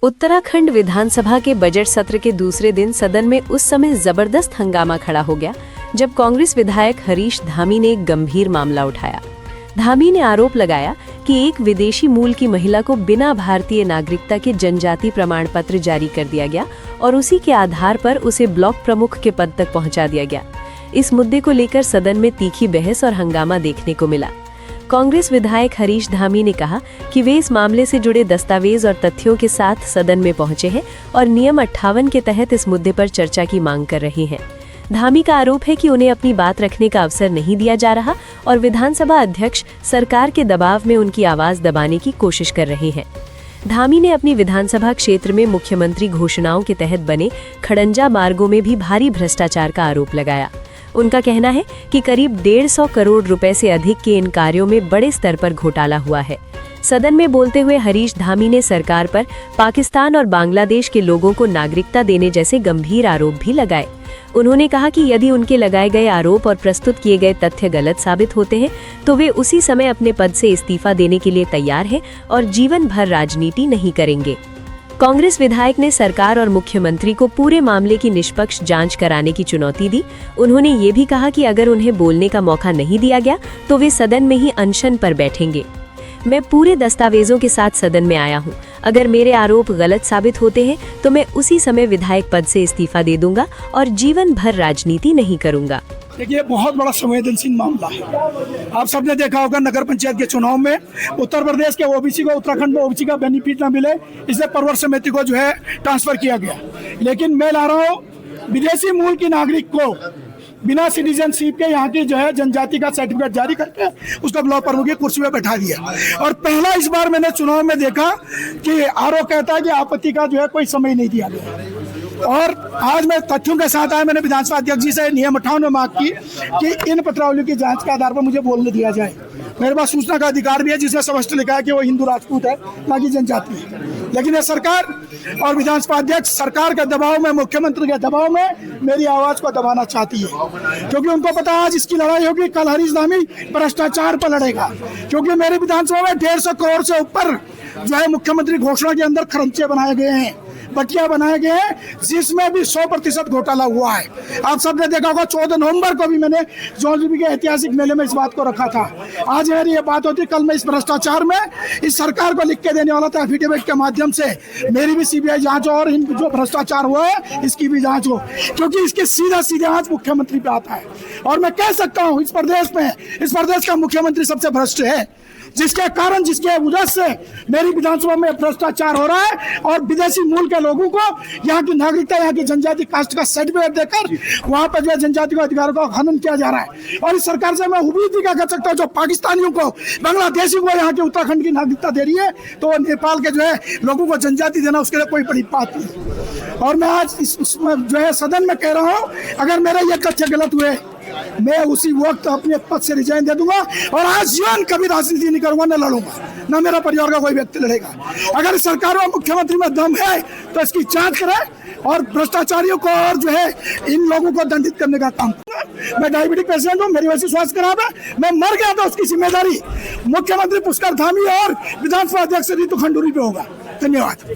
उत्तराखंड विधानसभा के बजट सत्र के दूसरे दिन सदन में उस समय जबरदस्त हंगामा खड़ा हो गया जब कांग्रेस विधायक हरीश धामी ने एक गंभीर मामला उठाया। धामी ने आरोप लगाया कि एक विदेशी मूल की महिला को बिना भारतीय नागरिकता के जनजाति प्रमाण पत्र जारी कर दिया गया और उसी के आधार पर उसे ब्लॉक प्रमुख के पद तक पहुंचा दिया गया। इस मुद्दे को लेकर सदन में तीखी बहस और हंगामा देखने को मिला। कांग्रेस विधायक हरीश धामी ने कहा कि वे इस मामले से जुड़े दस्तावेज और तथ्यों के साथ सदन में पहुंचे हैं और नियम 58 के तहत इस मुद्दे पर चर्चा की मांग कर रहे हैं। धामी का आरोप है कि उन्हें अपनी बात रखने का अवसर नहीं दिया जा रहा और विधानसभा अध्यक्ष सरकार के दबाव में उनकी आवाज दबाने की कोशिश कर रहे हैं। धामी ने अपनी विधानसभा क्षेत्र में मुख्यमंत्री घोषणाओं के तहत बने खड़ंजा मार्गों में भी भारी भ्रष्टाचार का आरोप लगाया। उनका कहना है कि करीब 150 करोड़ रुपए से अधिक के इन कार्यों में बड़े स्तर पर घोटाला हुआ है। सदन में बोलते हुए हरीश धामी ने सरकार पर पाकिस्तान और बांग्लादेश के लोगों को नागरिकता देने जैसे गंभीर आरोप भी लगाए। उन्होंने कहा कि यदि उनके लगाए गए आरोप और प्रस्तुत किए गए तथ्य गलत साबित होते हैं तो वे उसी समय अपने पद से इस्तीफा देने के लिए तैयार हैं और जीवन भर राजनीति नहीं करेंगे। कांग्रेस विधायक ने सरकार और मुख्यमंत्री को पूरे मामले की निष्पक्ष जांच कराने की चुनौती दी। उन्होंने ये भी कहा कि अगर उन्हें बोलने का मौका नहीं दिया गया तो वे सदन में ही अनशन पर बैठेंगे। मैं पूरे दस्तावेजों के साथ सदन में आया हूं। अगर मेरे आरोप गलत साबित होते हैं तो मैं उसी समय विधायक पद से इस्तीफा दे दूंगा और जीवन भर राजनीति नहीं करूंगा। देखिए, बहुत बड़ा संवेदनशील मामला है। आप सबने देखा होगा नगर पंचायत के चुनाव में उत्तर प्रदेश के ओबीसी को उत्तराखंड में ओबीसी का बेनिफिट ना मिले, इसलिए परवर समिति को जो है ट्रांसफर किया गया। लेकिन मैं ला रहा हूँ विदेशी मूल की नागरिक को बिना सिटीजनशिप के यहाँ की जो है जनजाति का सर्टिफिकेट जारी करके उसको ब्लॉक प्रमुख की कुर्सी में बैठा दिया। और पहला इस बार मैंने चुनाव में देखा कि आरोप कहता है कि आपत्ति का जो है कोई समय नहीं दिया गया। और आज मैं तथ्यों के साथ आया। मैंने विधानसभा अध्यक्ष जी से नियम 58 में मांग की कि इन पत्रावलियों की जांच के आधार पर मुझे बोलने दिया जाए। मेरे पास सूचना का अधिकार भी है जिसमें स्पष्ट लिखा है कि वो हिंदू राजपूत है, ना कि जनजाति है। लेकिन ये सरकार और विधानसभा अध्यक्ष सरकार के दबाव में, मुख्यमंत्री के दबाव में मेरी आवाज को दबाना चाहती है, क्योंकि उनको पता है आज इसकी लड़ाई होगी। कल हरीश धामी भ्रष्टाचार पर लड़ेगा, क्योंकि मेरी विधानसभा में 150 करोड़ से ऊपर जो है मुख्यमंत्री घोषणा के अंदर खरंचे बनाए गए हैं, बटिया बनाए गए हैं, जिसमें भी 100% घोटाला हुआ है। आप सबने देखा होगा 14 नवंबर को भी मैंने जौनपुर के ऐतिहासिक मेले में इस बात को रखा था। आज मेरी ये बात होती, कल मैं इस भ्रष्टाचार में इस सरकार को लिख के देने वाला था एफिडेविट के माध्यम से मेरी भी सीबीआई जांच हो और इन जो भ्रष्टाचार हुआ है इसकी भी जांच हो, क्योंकि इसके सीधा हाथ मुख्यमंत्री पे आता है। और मैं कह सकता हूँ इस प्रदेश का मुख्यमंत्री सबसे भ्रष्ट है, जिसके कारण, जिसके वजह से मेरी विधानसभा में भ्रष्टाचार हो रहा है और विदेशी मूल के लोगों को यहाँ की नागरिकता, यहाँ की जनजाति कास्ट का सर्टिफिकेट देकर वहाँ पर जो जनजाति के अधिकारों का हनन किया जा रहा है। और इस सरकार से मैं उम्मीद भी कर सकता हूँ जो पाकिस्तानियों को, बांग्लादेशी को यहाँ के उत्तराखंड की नागरिकता दे रही है, तो नेपाल के जो है लोगों को जनजाति देना उसके लिए कोई बड़ी बात नहीं। और मैं आज जो है सदन में कह रहा हूँ, अगर मेरे ये तथ्य गलत हुए मैं उसी वक्त अपने पद से रिजाइन दे दूंगा और आज जीवन कभी राजनीति नहीं करूंगा, न लड़ूंगा, न मेरा परिवार का कोई व्यक्ति लड़ेगा। अगर सरकार और मुख्यमंत्री में दम है तो इसकी जांच करें और भ्रष्टाचारियों को और जो है इन लोगों को दंडित करने का काम। मैं डायबिटिक पेशेंट हूँ, मेरी वैसी स्वास्थ्य खराब है, मैं मर गया तो उसकी जिम्मेदारी मुख्यमंत्री पुष्कर धामी और विधानसभा अध्यक्ष रितु खंडूरी पे होगा। धन्यवाद।